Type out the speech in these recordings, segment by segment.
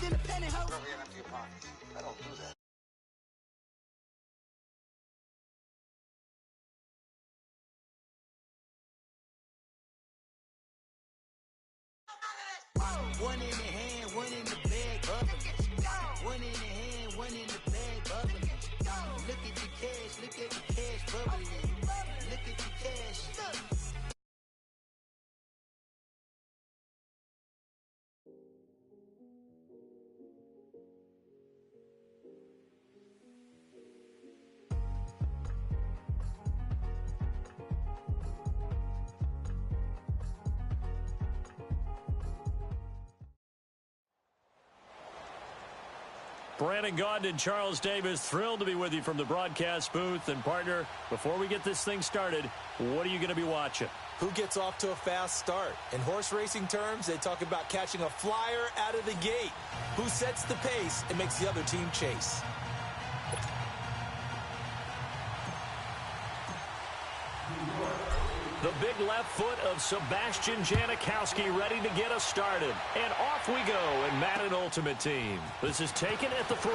I don't do that. One in the hand, one in the bag, bubbling. One in the hand, one in the bag, bubbling. Look at the cash, look at the cash bubbling. Look at the cash. Brandon Gaudin and Charles Davis, thrilled to be with you from the broadcast booth. And, partner, before we get this thing started, what are you going to be watching? Who gets off to a fast start? In horse racing terms, they talk about catching a flyer out of the gate. Who sets the pace and makes the other team chase? The big left foot of Sebastian Janikowski ready to get us started. And off we go in Madden Ultimate Team. This is taken at the 3.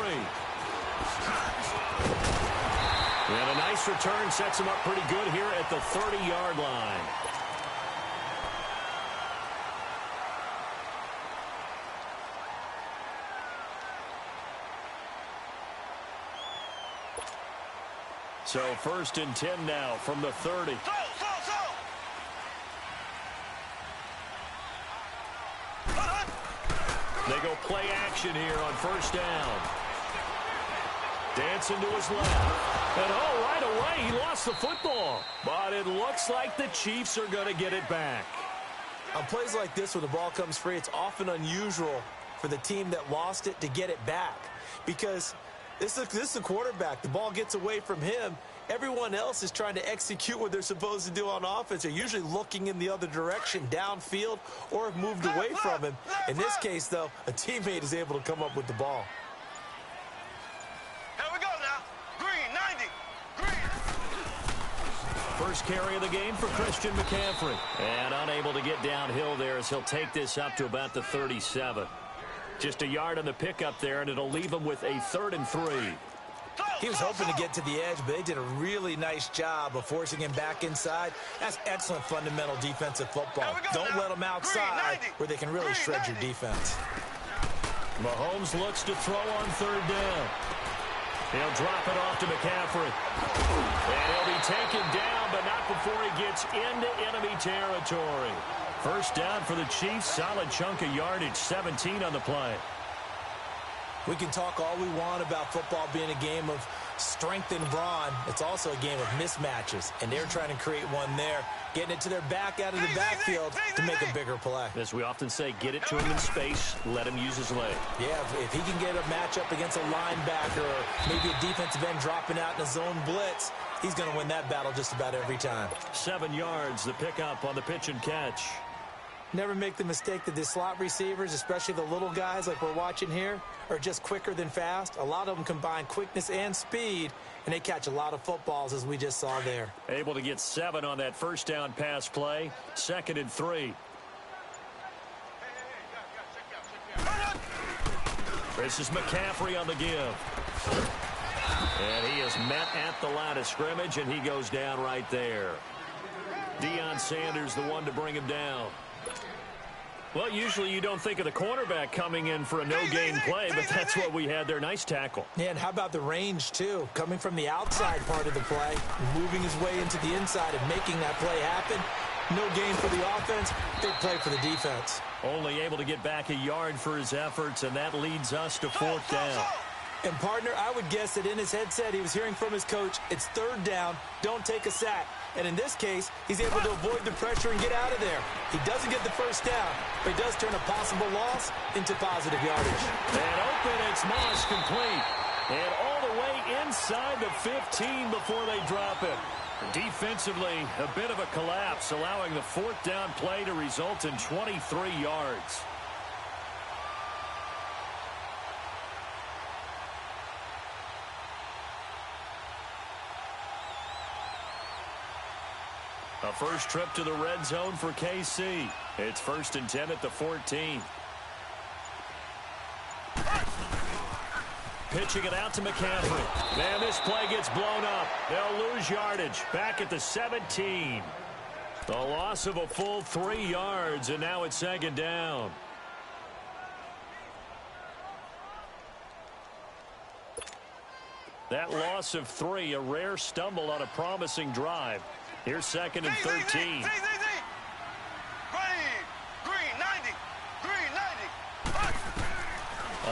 And a nice return sets him up pretty good here at the 30-yard line. So 1st and 10 now from the 30. They go play action here on 1st down. Dancing to his left. And right away he lost the football. But it looks like the Chiefs are going to get it back. On plays like this where the ball comes free, it's often unusual for the team that lost it to get it back. Because this is a quarterback. The ball gets away from him. Everyone else is trying to execute what they're supposed to do on offense. They're usually looking in the other direction, downfield, or have moved away from him. In this case, though, a teammate is able to come up with the ball. Here we go now. Green, 90. Green. First carry of the game for Christian McCaffrey. And unable to get downhill there as he'll take this up to about the 37. Just a yard on the pickup there, and it'll leave him with a 3rd and 3. He was hoping to get to the edge, but they did a really nice job of forcing him back inside. That's excellent fundamental defensive football. Don't let them outside where they can really shred your defense. Mahomes looks to throw on 3rd down. He'll drop it off to McCaffrey. And he'll be taken down, but not before he gets into enemy territory. 1st down for the Chiefs. Solid chunk of yardage, 17 on the play. We can talk all we want about football being a game of strength and brawn. It's also a game of mismatches, and they're trying to create one there, getting it to their back out of the backfield to make a bigger play. As we often say, get it to him in space, let him use his leg. Yeah, if he can get a matchup against a linebacker or maybe a defensive end dropping out in a zone blitz, he's going to win that battle just about every time. 7 yards, the pickup on the pitch and catch. Never make the mistake that the slot receivers, especially the little guys like we're watching here, are just quicker than fast. A lot of them combine quickness and speed, and they catch a lot of footballs, as we just saw there. Able to get 7 on that 1st down pass play. 2nd and 3. This is McCaffrey on the give. And he is met at the line of scrimmage, and he goes down right there. Deion Sanders, the one to bring him down. Well, usually you don't think of the cornerback coming in for a no-gain play, but that's what we had there. Nice tackle. Yeah, and how about the range, too? Coming from the outside part of the play, moving his way into the inside and making that play happen. No gain for the offense, big play for the defense. Only able to get back a yard for his efforts, and that leads us to 4th down. And, partner, I would guess that in his headset he was hearing from his coach, it's 3rd down, don't take a sack. And in this case, he's able to avoid the pressure and get out of there. He doesn't get the 1st down, but he does turn a possible loss into positive yardage. And open, it's Moss complete. And all the way inside the 15 before they drop it. Defensively, a bit of a collapse, allowing the 4th down play to result in 23 yards. A first trip to the red zone for KC. It's 1st and 10 at the 14. pitching it out to McCaffrey. Man, this play gets blown up. They'll lose yardage. Back at the 17. The loss of a full 3 yards, and now it's second down. That loss of 3, a rare stumble on a promising drive. Here's second and 13. Green, 90.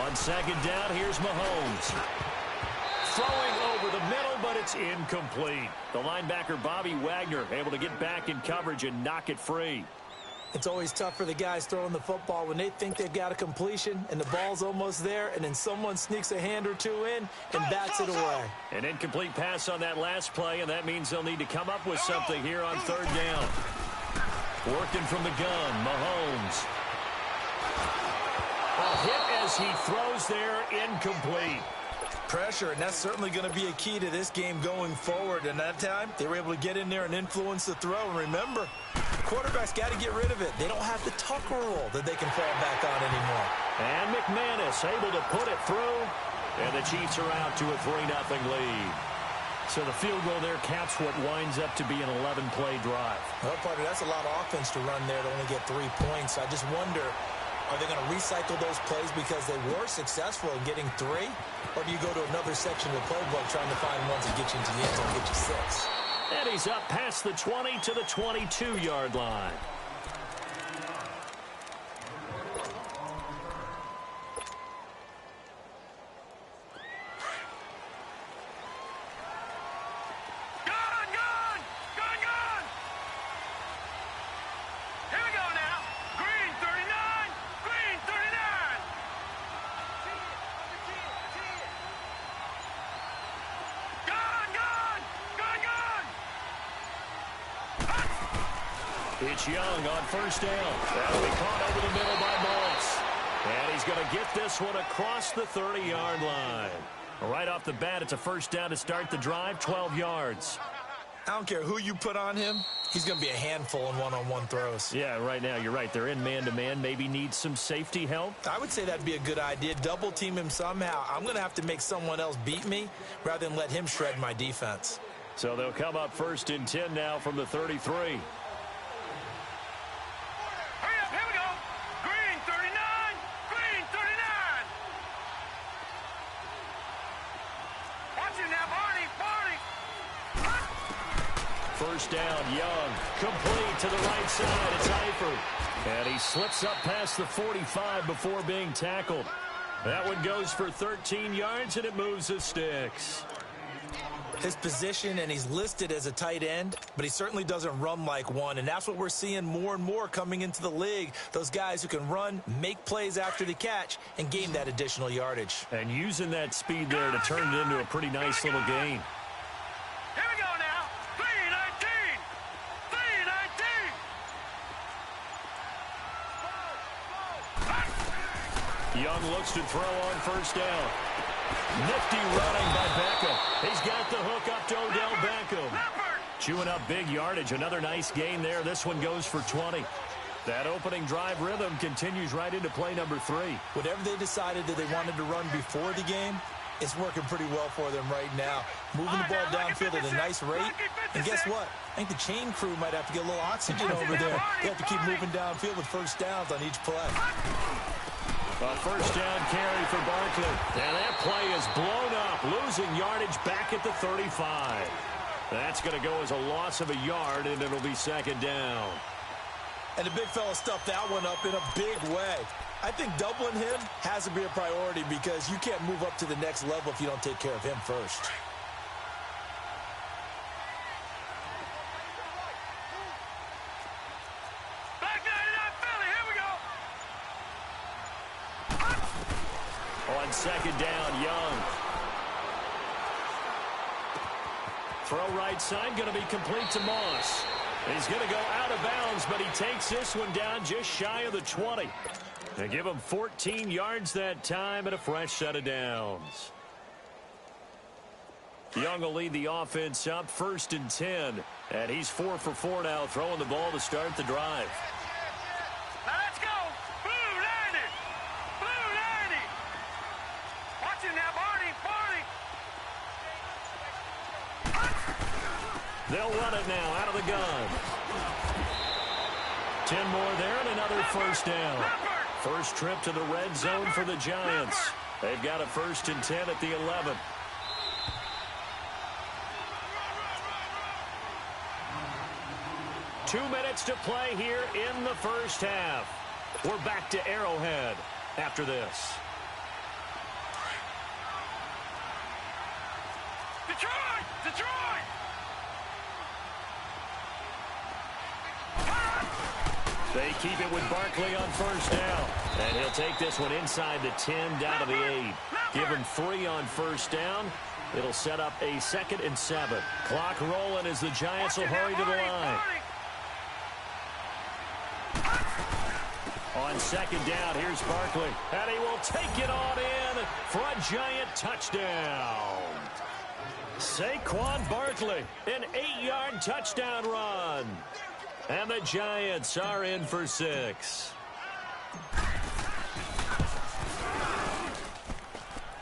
On second down, here's Mahomes. Throwing over the middle, but it's incomplete. The linebacker, Bobby Wagner, able to get back in coverage and knock it free. It's always tough for the guys throwing the football when they think they've got a completion and the ball's almost there, and then someone sneaks a hand or two in and bats it away. An incomplete pass on that last play, and that means they'll need to come up with something here on third down. Working from the gun, Mahomes. A hit as he throws there, incomplete. Pressure, and that's certainly going to be a key to this game going forward. And that time, they were able to get in there and influence the throw. And remember, quarterbacks got to get rid of it. They don't have the tuck rule that they can fall back on anymore. And McManus able to put it through. And the Chiefs are out to a 3-0 lead. So the field goal there caps what winds up to be an 11-play drive. Well, partner, that's a lot of offense to run there to only get 3 points. I just wonder, are they going to recycle those plays because they were successful in getting 3? Or do you go to another section of the playbook trying to find ones that get you into the end zone and get you 6? And he's up past the 20 to the 22-yard line. It's Young on first down. That'll be caught over the middle by Moss. And he's going to get this one across the 30-yard line. Right off the bat, it's a first down to start the drive, 12 yards. I don't care who you put on him. He's going to be a handful in one-on-one throws. Yeah, right now, you're right. They're in man-to-man. Maybe need some safety help. I would say that'd be a good idea. Double team him somehow. I'm going to have to make someone else beat me rather than let him shred my defense. So they'll come up first and 10 now from the 33. First down, Young. Complete to the right side. It's Eifert. And he slips up past the 45 before being tackled. That one goes for 13 yards, and it moves the sticks. His position, and he's listed as a tight end, but he certainly doesn't run like one, and that's what we're seeing more and more coming into the league. Those guys who can run, make plays after the catch, and gain that additional yardage. And using that speed there to turn it into a pretty nice little gain. Young looks to throw on first down. Nifty running by Beckham. He's got the hook up to Odell Beckham. Chewing up big yardage. Another nice gain there. This one goes for 20. That opening drive rhythm continues right into play number 3. Whatever they decided that they wanted to run before the game, it's working pretty well for them right now. Moving the ball downfield at a nice rate. And guess what? I think the chain crew might have to get a little oxygen over there. They have to keep moving downfield with first downs on each play. A first down carry for Barkley. And that play is blown up, losing yardage back at the 35. That's going to go as a loss of a yard, and it'll be second down. And the big fella stuffed that one up in a big way. I think doubling him has to be a priority because you can't move up to the next level if you don't take care of him first. On second down, Young. Throw right side, going to be complete to Moss. He's going to go out of bounds, but he takes this one down just shy of the 20. They give him 14 yards that time and a fresh set of downs. Young will lead the offense up first and 10. And he's 4 for 4 now, throwing the ball to start the drive. Let's go. Blue 90. Blue 90. Watch it now, Barney. They'll run it now out of the gun. 10 more there and another first down. First trip to the red zone for the Giants. They've got a 1st and 10 at the 11. Two minutes to play here in the first half. We're back to Arrowhead after this. Detroit! Detroit! They keep it with Barkley on first down. And he'll take this one inside the 10 down to the 8. Give him 3 on first down. It'll set up a 2nd and 7. Clock rolling as the Giants will hurry to the line. On 2nd down, here's Barkley. And he will take it on in for a Giant touchdown. Saquon Barkley, an 8-yard touchdown run. And the Giants are in for 6.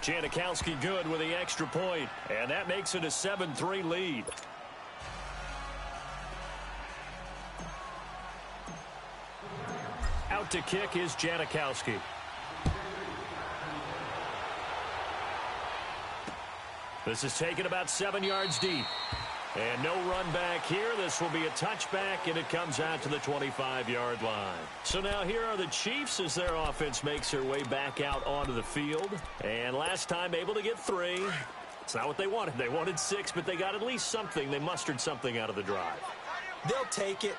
Janikowski good with the extra point. And that makes it a 7-3 lead. Out to kick is Janikowski. This is taken about 7 yards deep. And no run back here. This will be a touchback, and it comes out to the 25-yard line. So now here are the Chiefs as their offense makes their way back out onto the field. And last time able to get 3. It's not what they wanted. They wanted 6, but they got at least something. They mustered something out of the drive. They'll take it.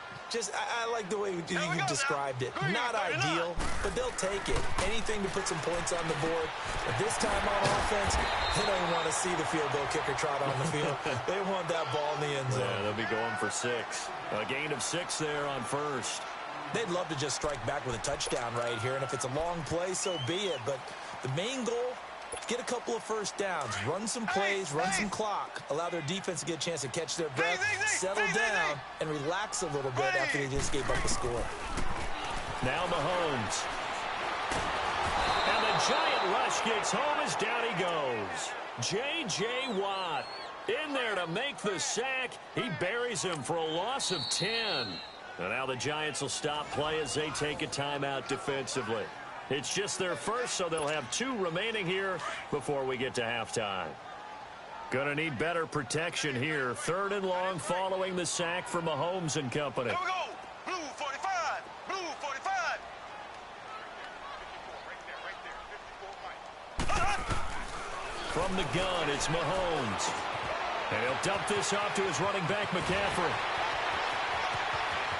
I like the way you described it. Not ideal, but they'll take it. Anything to put some points on the board. But this time on offense, they don't want to see the field goal kicker trot on the field. They want that ball in the end zone. Yeah, they'll be going for 6. A gain of 6 there on first. They'd love to just strike back with a touchdown right here, and if it's a long play, so be it. But the main goal, get a couple of first downs, run some plays, run some clock, allow their defense to get a chance to catch their breath, settle down, and relax a little bit after they just gave up a score. Now Mahomes. And the Giant rush gets home as down he goes. J.J. Watt in there to make the sack. He buries him for a loss of 10. And now the Giants will stop play as they take a timeout defensively. It's just their first, so they'll have 2 remaining here before we get to halftime. Gonna need better protection here. 3rd and long following the sack from Mahomes and company. Here we go. Blue 45. Blue 45. 54 right there. 54 right. From the gun, it's Mahomes. And he'll dump this off to his running back, McCaffrey.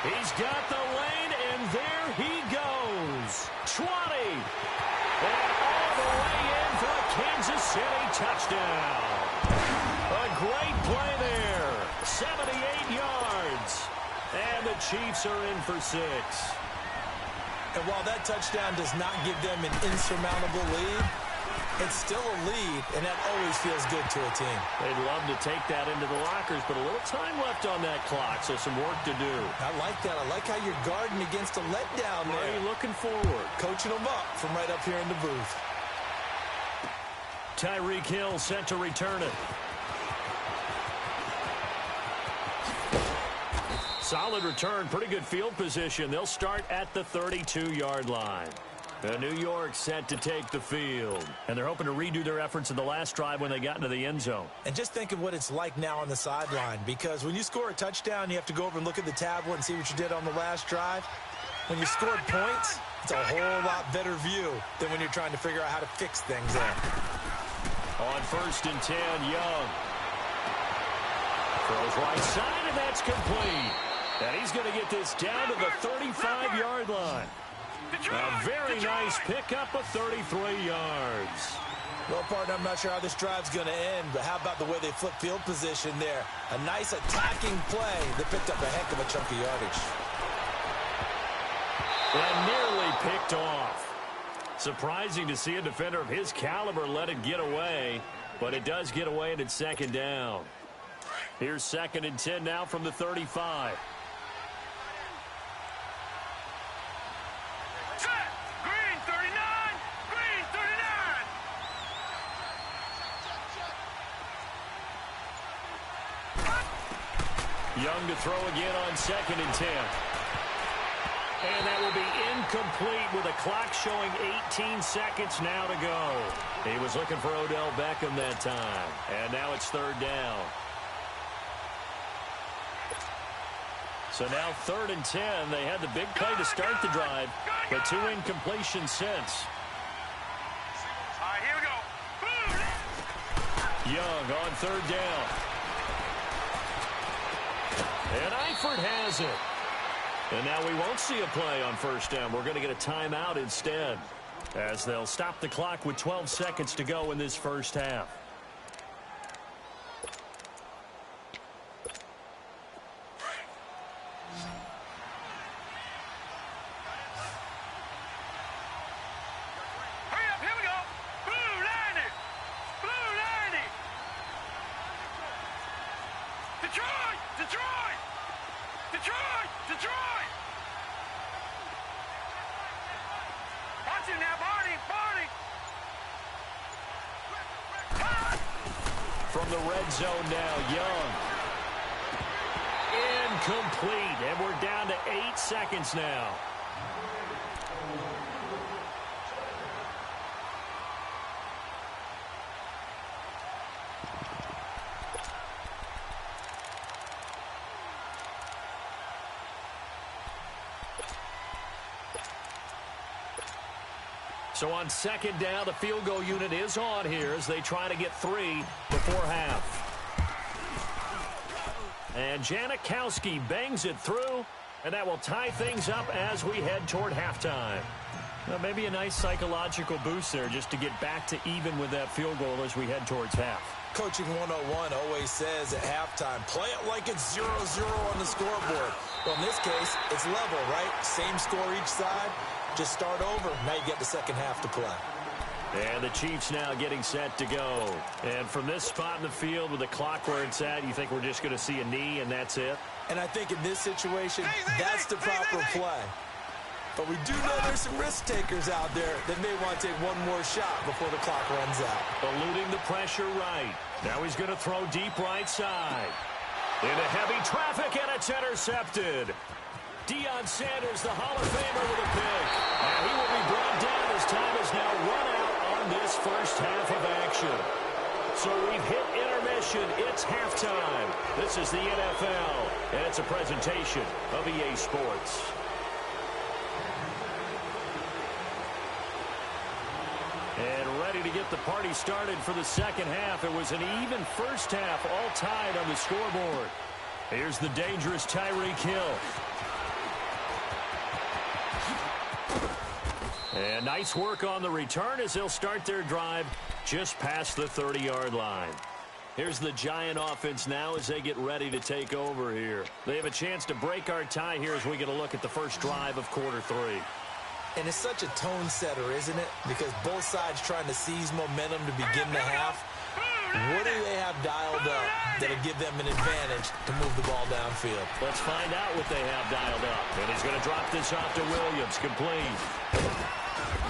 He's got the lane, and there he goes. 20. And all the way in for a Kansas City touchdown. A great play there. 78 yards. And the Chiefs are in for 6. And while that touchdown does not give them an insurmountable lead, it's still a lead, and that always feels good to a team. They'd love to take that into the lockers, but a little time left on that clock, so some work to do. I like that. I like how you're guarding against a letdown there. Are you looking forward? Coaching them up from right up here in the booth. Tyreek Hill set to return it. Solid return, pretty good field position. They'll start at the 32-yard line. New York set to take the field. And they're hoping to redo their efforts in the last drive when they got into the end zone. And just think of what it's like now on the sideline, because when you score a touchdown, you have to go over and look at the tablet and see what you did on the last drive. When you scored points, it's a whole lot better view than when you're trying to figure out how to fix things there. On 1st and 10, Young. Throws right side, and that's complete. And he's going to get this down to the 35-yard line. A very nice pickup of 33 yards. Well, partner, I'm not sure how this drive's going to end, but how about the way they flip field position there? A nice attacking play that picked up a heck of a chunk of yardage. And nearly picked off. Surprising to see a defender of his caliber let it get away, but it does get away, and it's 2nd down. Here's 2nd and 10 now from the 35. Green 39. Green 39. Young to throw again on 2nd and 10. And that will be incomplete with a clock showing 18 seconds now to go. He was looking for Odell Beckham that time. And now it's 3rd down. So now 3rd and 10. They had the big play to start the drive, but 2 incompletions since. All right, here we go. Young on 3rd down. And Eifert has it. And now we won't see a play on 1st down. We're going to get a timeout instead, as they'll stop the clock with 12 seconds to go in this 1st half. Hurry up, here we go. Blue 90. Blue 90. Detroit! Detroit! Detroit! Detroit! Watch him now, Barney! Barney! From the red zone now, Young. Incomplete, and we're down to 8 seconds now. So on 2nd down, the field goal unit is on here as they try to get 3 before half. And Janikowski bangs it through, and that will tie things up as we head toward halftime. Well, maybe a nice psychological boost there just to get back to even with that field goal as we head towards half. Coaching 101 always says at halftime, play it like it's 0-0 on the scoreboard. Well, in this case, it's level, right? Same score each side. Just start over. Now you get the 2nd half to play. And the Chiefs now getting set to go. And from this spot in the field with the clock where it's at, you think we're just going to see a knee and that's it? And I think in this situation, that's the proper play. But we do know there's some risk takers out there that may want to take one more shot before the clock runs out. Eluding the pressure right. Now he's going to throw deep right side. Into heavy traffic, and it's intercepted. Deion Sanders, the Hall of Famer, with a pick. And he will be brought down as time is now run out on this 1st half of action. So we've hit intermission. It's halftime. This is the NFL, and it's a presentation of EA Sports. And ready to get the party started for the 2nd half. It was an even 1st half, all tied on the scoreboard. Here's the dangerous Tyreek Hill. And nice work on the return as they'll start their drive just past the 30-yard line. Here's the Giant offense now as they get ready to take over here. They have a chance to break our tie here as we get a look at the first drive of quarter 3. And it's such a tone setter, isn't it? Because both sides trying to seize momentum to begin the half. What do they have dialed up that'll give them an advantage to move the ball downfield? Let's find out what they have dialed up. And he's going to drop this off to Williams, complete.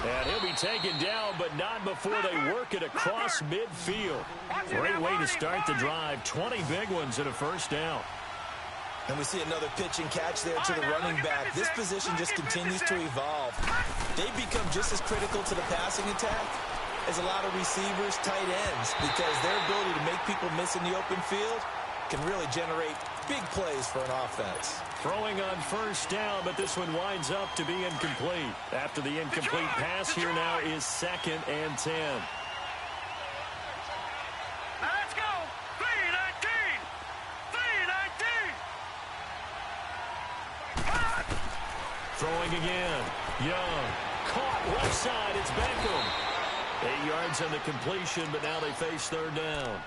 And he'll be taken down, but not before they work it across midfield. Great way to start the drive. 20 big ones and a 1st down. And we see another pitch and catch there to the running back. This position just continues to evolve. They become just as critical to the passing attack as a lot of receivers, tight ends, because their ability to make people miss in the open field can really generate big plays for an offense. Throwing on 1st down, but this one winds up to be incomplete. After the incomplete pass, here now is 2nd and 10. Let's go. 319. 319. Throwing again. Young. Caught left side. It's Beckham. 8 yards on the completion, but now they face 3rd down.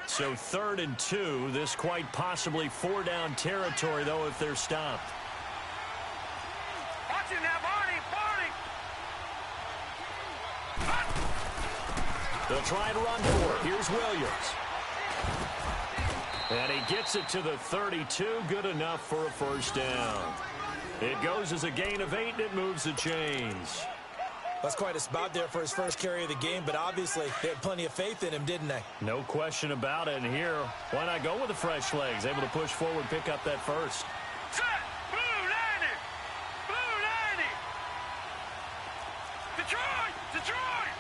So 3rd and 2. This quite possibly 4-down territory, though, if they're stopped. Watch him now, Barney. Barney. They'll try and run for it. Here's Williams. And he gets it to the 32. Good enough for a 1st down. It goes as a gain of 8, and it moves the chains. That's quite a spot there for his first carry of the game, but obviously they had plenty of faith in him, didn't they? No question about it. And here, why not go with the fresh legs? Able to push forward, pick up that first. Set. Blue landing. Blue landing. Detroit. Detroit.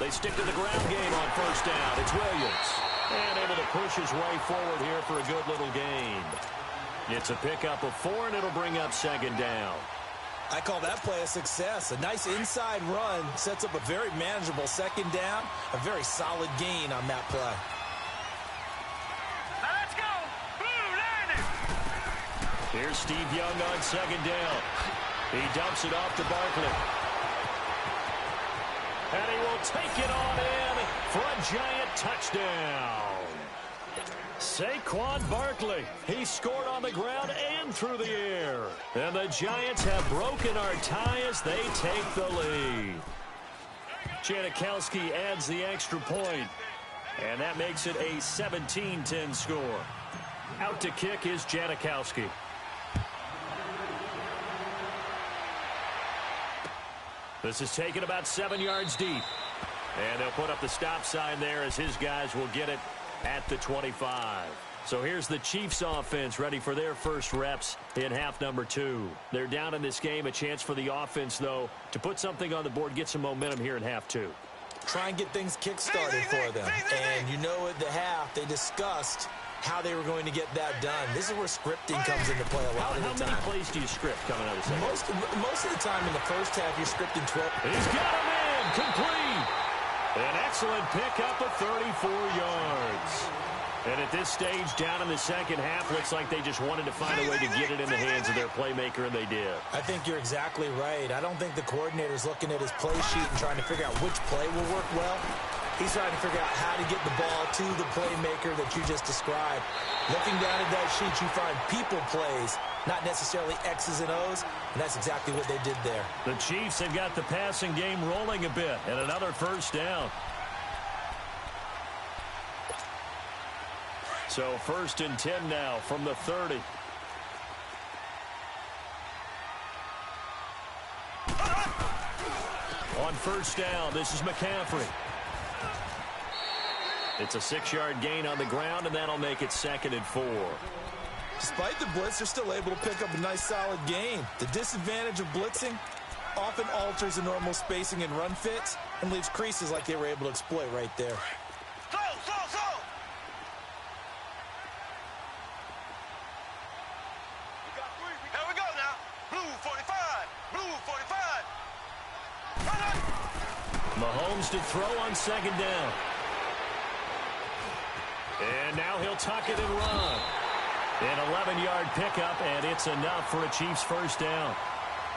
They stick to the ground game on first down. It's Williams. And able to push his way forward here for a good little gain. It's a pickup of 4, and it'll bring up second down. I call that play a success. A nice inside run sets up a very manageable second down. A very solid gain on that play. Now let's go. Blue landing. Here's Steve Young on second down. He dumps it off to Barkley. And he will take it on in for a giant touchdown. Saquon Barkley. He scored on the ground and through the air. And the Giants have broken our tie as they take the lead. Janikowski adds the extra point. And that makes it a 17-10 score. Out to kick is Janikowski. This is taken about 7 yards deep. And they'll put up the stop sign there as his guys will get it at the 25. So here's the Chiefs offense ready for their first reps in half number 2. They're down in this game. A chance for the offense, though, to put something on the board, get some momentum here in half 2. Try and get things kick-started for them. And you know at the half, they discussed how they were going to get that done. This is where scripting comes into play a lot of the time. How many plays do you script coming out of the second? Most of the time in the first half, you're scripting 12. He's got him in. Complete. An excellent pickup of 34 yards. And at this stage, down in the second half, looks like they just wanted to find a way to get it in the hands of their playmaker, and they did. I think you're exactly right. I don't think the coordinator's looking at his play sheet and trying to figure out which play will work well. He's trying to figure out how to get the ball to the playmaker that you just described. Looking down at that sheet, you find people plays, not necessarily X's and O's, and that's exactly what they did there. The Chiefs have got the passing game rolling a bit, and another first down. So 1st and 10 now from the 30. On first down, this is McCaffrey. It's a 6-yard gain on the ground, and that'll make it 2nd and 4. Despite the blitz, they're still able to pick up a nice solid gain. The disadvantage of blitzing often alters the normal spacing and run fits and leaves creases like they were able to exploit right there. Slow. Here we go now. Blue 45. Blue 45. Mahomes to throw on second down. And now he'll tuck it and run. An 11-yard pickup, and it's enough for a Chiefs first down.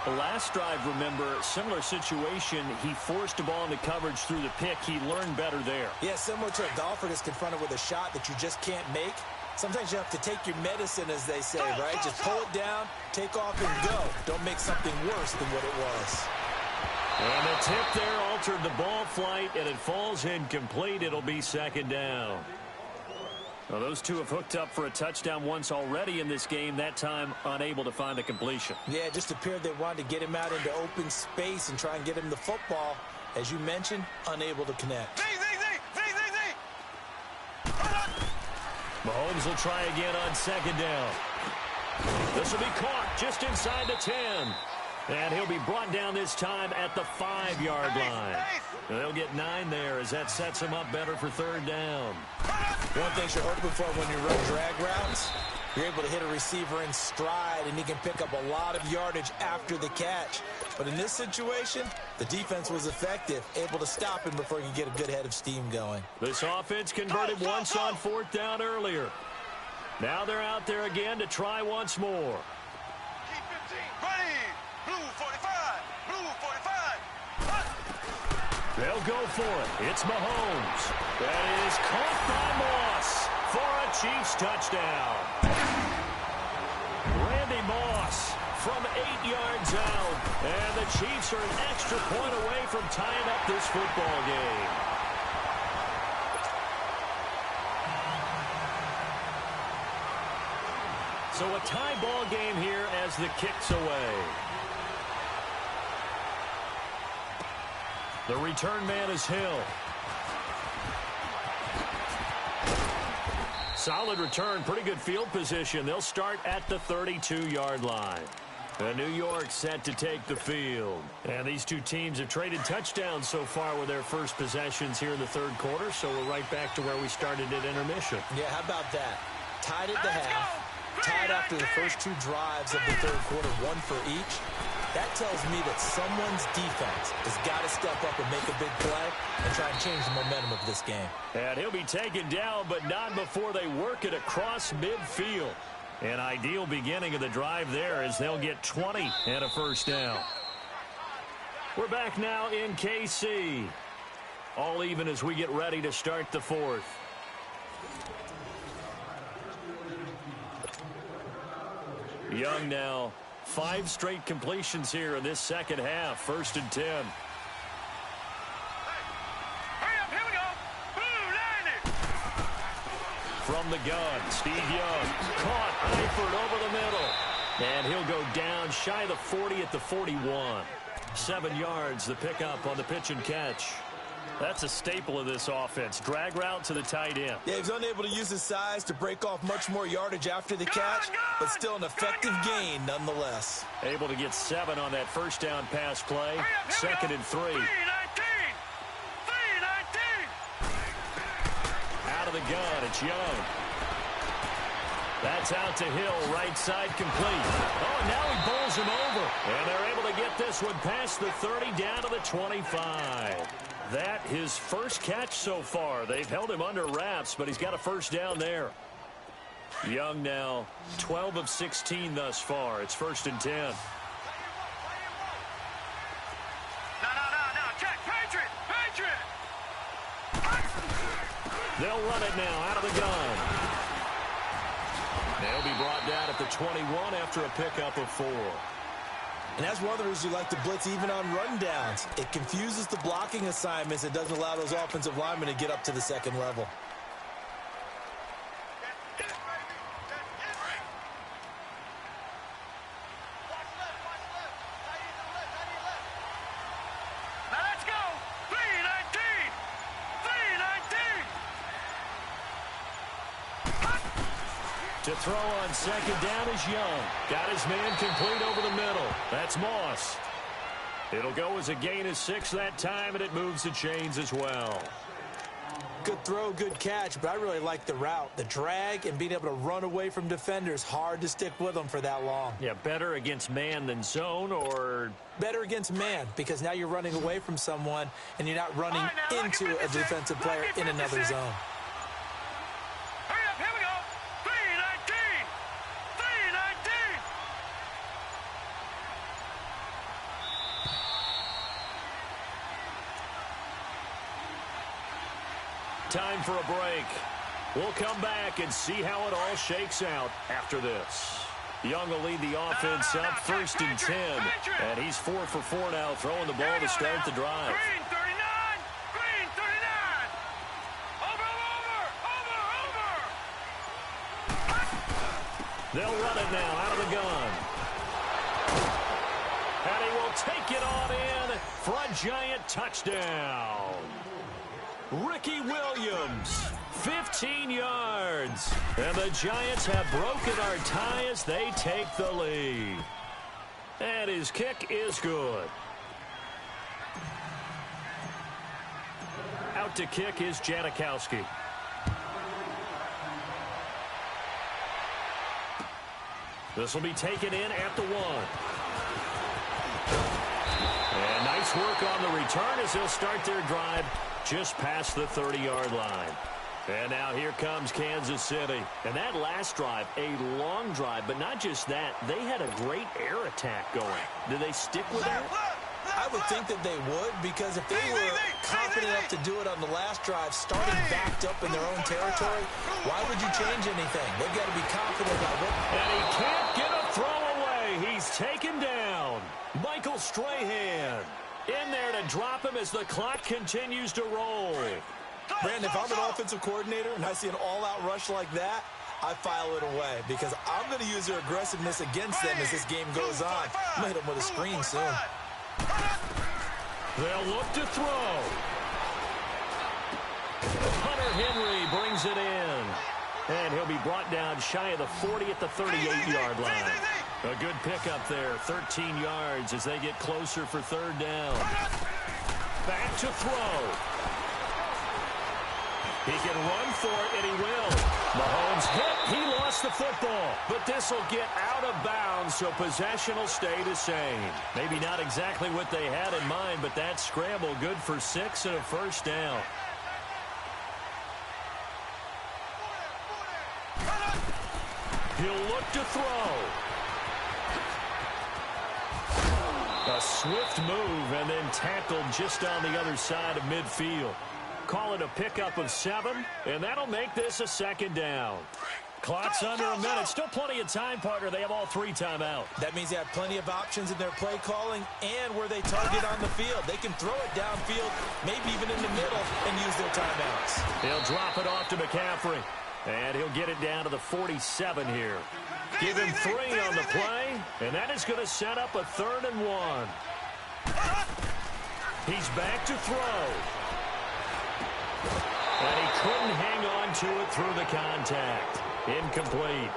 The last drive, remember, similar situation. He forced the ball into coverage through the pick. He learned better there. Yeah, similar to a golfer that's confronted with a shot that you just can't make. Sometimes you have to take your medicine, as they say, right? Just pull it down, take off, and go. Don't make something worse than what it was. And the tip there altered the ball flight, and it falls incomplete. It'll be second down. Well, those two have hooked up for a touchdown once already in this game, that time unable to find the completion. Yeah, it just appeared they wanted to get him out into open space and try and get him the football. As you mentioned, unable to connect. Mahomes will try again on second down. This will be caught just inside the 10. And he'll be brought down this time at the 5-yard line. And they'll get 9 there as that sets him up better for third down. One thing you're hoping for when you run drag routes, you're able to hit a receiver in stride, and he can pick up a lot of yardage after the catch. But in this situation, the defense was effective, able to stop him before he could get a good head of steam going. This offense converted once on fourth down earlier. Now they're out there again to try once more. They'll go for it. It's Mahomes. That is caught by Moss for a Chiefs touchdown. Randy Moss from 8 yards out. And the Chiefs are an extra point away from tying up this football game. So a tie ball game here as the kick's away. The return man is Hill. Solid return, pretty good field position. They'll start at the 32-yard line. And New York set to take the field. And these two teams have traded touchdowns so far with their first possessions here in the third quarter, so we're right back to where we started at intermission. Yeah, how about that? Tied at the half, tied after the first two drives of the third quarter, one for each. That tells me that someone's defense has got to step up and make a big play and try and change the momentum of this game. And he'll be taken down, but not before they work it across midfield. An ideal beginning of the drive there as they'll get 20 and a first down. We're back now in KC. All even as we get ready to start the fourth. Young now. 5 straight completions here in this second half. 1st and 10. Hurry up, here we go. Blue line it. From the gun, Steve Young. Caught, Eifert over the middle. And he'll go down shy of the 40 at the 41. 7 yards, the pickup on the pitch and catch. That's a staple of this offense. Drag route to the tight end. Yeah, he was unable to use his size to break off much more yardage after the catch, but still an effective gain nonetheless. Able to get 7 on that first down pass play. 2nd and 3. 3-19. Out of the gun, it's Young. That's out to Hill, right side complete. Oh, and now he bowls him over. And they're able to get this one past the 30 down to the 25. That his first catch so far. They've held him under wraps, but he's got a first down there. Young now 12 of 16 thus far. It's 1st and 10. No. Check. Patriot. They'll run it now out of the gun. They'll be brought down at the 21 after a pickup of 4. And that's one of the reasons you like to blitz even on rundowns. It confuses the blocking assignments. It doesn't allow those offensive linemen to get up to the second level. Now let's go. 3-19. To throw on second down is Young. Got his man complete over the middle. That's Moss. It'll go as a gain of 6 that time, and it moves the chains as well. Good throw, good catch, but I really like the route. The drag and being able to run away from defenders, hard to stick with them for that long. Yeah, better against man than zone, or? Better against man, because now you're running away from someone and you're not running into a defensive player in another zone. Hurry up, here we go. 3-19. Time for a break. We'll come back and see how it all shakes out after this. Young will lead the offense up 1st and 10. And he's 4 for 4 now, throwing the ball to start the drive. Green 39. Over. They'll run it now out of the gun. And he will take it on in for a giant touchdown. Ricky Williams, 15 yards. And the Giants have broken our tie as they take the lead. And his kick is good. Out to kick is Janikowski. This will be taken in at the 1. And nice work on the return as they'll start their drive just past the 30-yard line. And now here comes Kansas City. And that last drive, a long drive, but not just that. They had a great air attack going. Do they stick with that? I would think that they would, because if they were confident enough to do it on the last drive, starting backed up in their own territory, why would you change anything? They've got to be confident about it. And he can't get a throw away. He's taken down. Michael Strahan in there to drop him as the clock continues to roll. Brandon, if I'm an offensive coordinator and I see an all-out rush like that, I file it away, because I'm going to use their aggressiveness against them as this game goes on. I'm going to hit them with a screen soon. They'll look to throw. Hunter Henry brings it in. And he'll be brought down shy of the 40 at the 38-yard line. A good pickup there, 13 yards as they get closer for third down. Back to throw. He can run for it, and he will. Mahomes hit. He lost the football. But this will get out of bounds, so possession will stay the same. Maybe not exactly what they had in mind, but that scramble good for 6 and a first down. He'll look to throw. A swift move and then tackled just on the other side of midfield. Call it a pickup of 7, and that'll make this a second down. Clock's under a minute. Still plenty of time, partner. They have all 3 timeouts. That means they have plenty of options in their play calling and where they target on the field. They can throw it downfield, maybe even in the middle, and use their timeouts. He'll drop it off to McCaffrey. And he'll get it down to the 47 here. Give him 3 on the play, and that is going to set up a 3rd and 1. He's back to throw. And he couldn't hang on to it through the contact. Incomplete.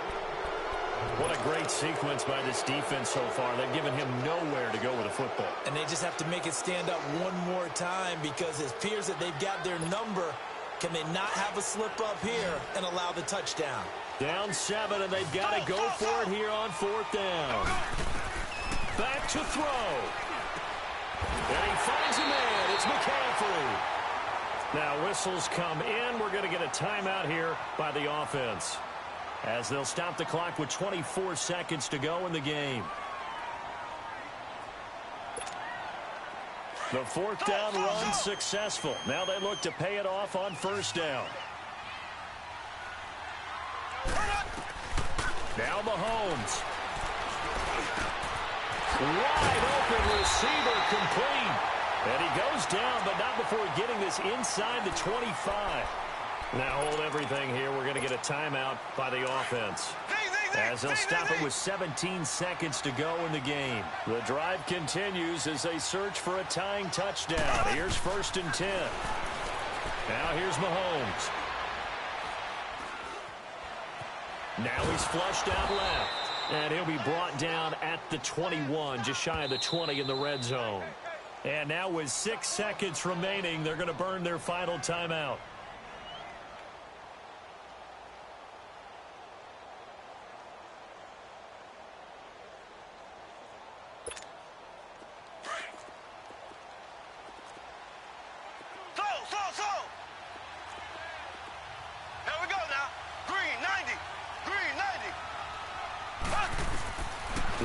What a great sequence by this defense so far. They've given him nowhere to go with the football. And they just have to make it stand up one more time because it appears that they've got their number. Can they not have a slip up here and allow the touchdown? Down 7, and they've got to go for it here on 4th down. Back to throw. And he finds a man. It's McCaffrey. Now whistles come in. We're going to get a timeout here by the offense, as they'll stop the clock with 24 seconds to go in the game. The 4th down run successful. Now they look to pay it off on 1st down. Now Mahomes. Wide open receiver complete. And he goes down, but not before getting this inside the 25. Now hold everything here. We're going to get a timeout by the offense, as they'll stop it with 17 seconds to go in the game. The drive continues as they search for a tying touchdown. Here's 1st and 10. Now here's Mahomes. Now he's flushed out left. And he'll be brought down at the 21, just shy of the 20 in the red zone. And now with 6 seconds remaining, they're going to burn their final timeout. Here we go now. Green 90. Green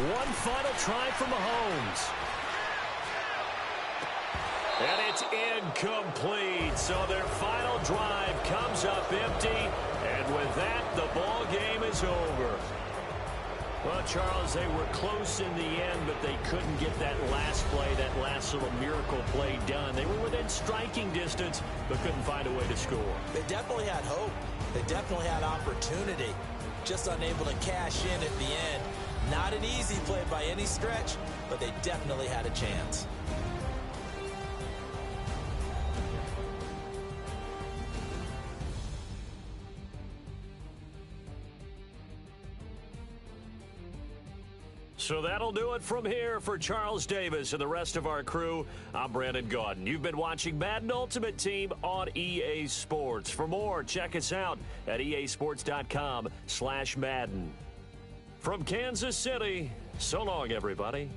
90. One final try for Mahomes. And it's incomplete. So their final drive comes up empty. And with that, the ball game is over. Well, Charles, they were close in the end, but they couldn't get that last play, that last little miracle play done. They were within striking distance, but couldn't find a way to score. They definitely had hope. They definitely had opportunity. Just unable to cash in at the end. Not an easy play by any stretch, but they definitely had a chance. So that'll do it from here for Charles Davis and the rest of our crew. I'm Brandon Gaudin. You've been watching Madden Ultimate Team on EA Sports. For more, check us out at easports.com/Madden. From Kansas City, so long, everybody.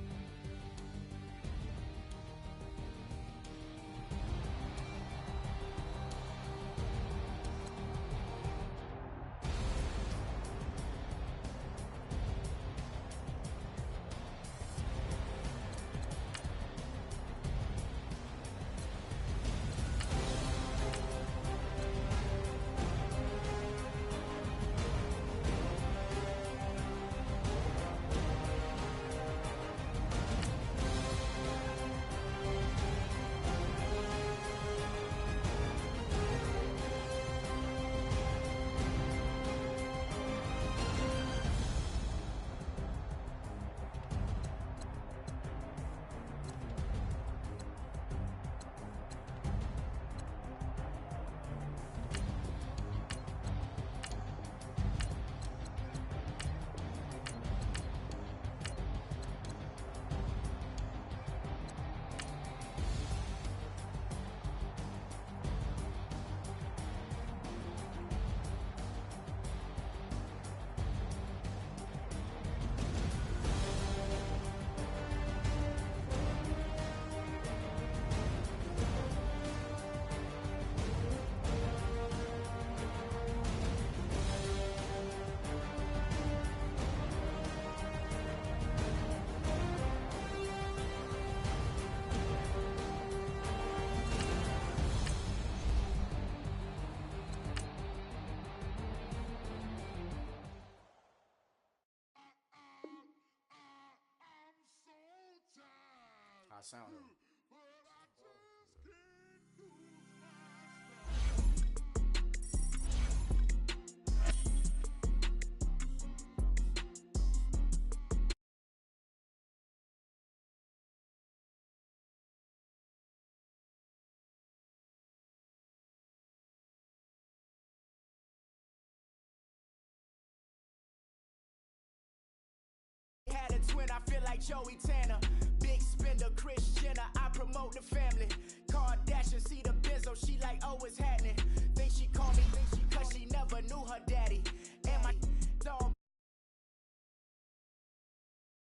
my sound. Had a twin, I feel like Joey Tanner. Big spender, Kris Jenner, I promote the family. Kardashian, see the Benzo, she like, oh, it's happening. Think she call me, cause she never knew her dad.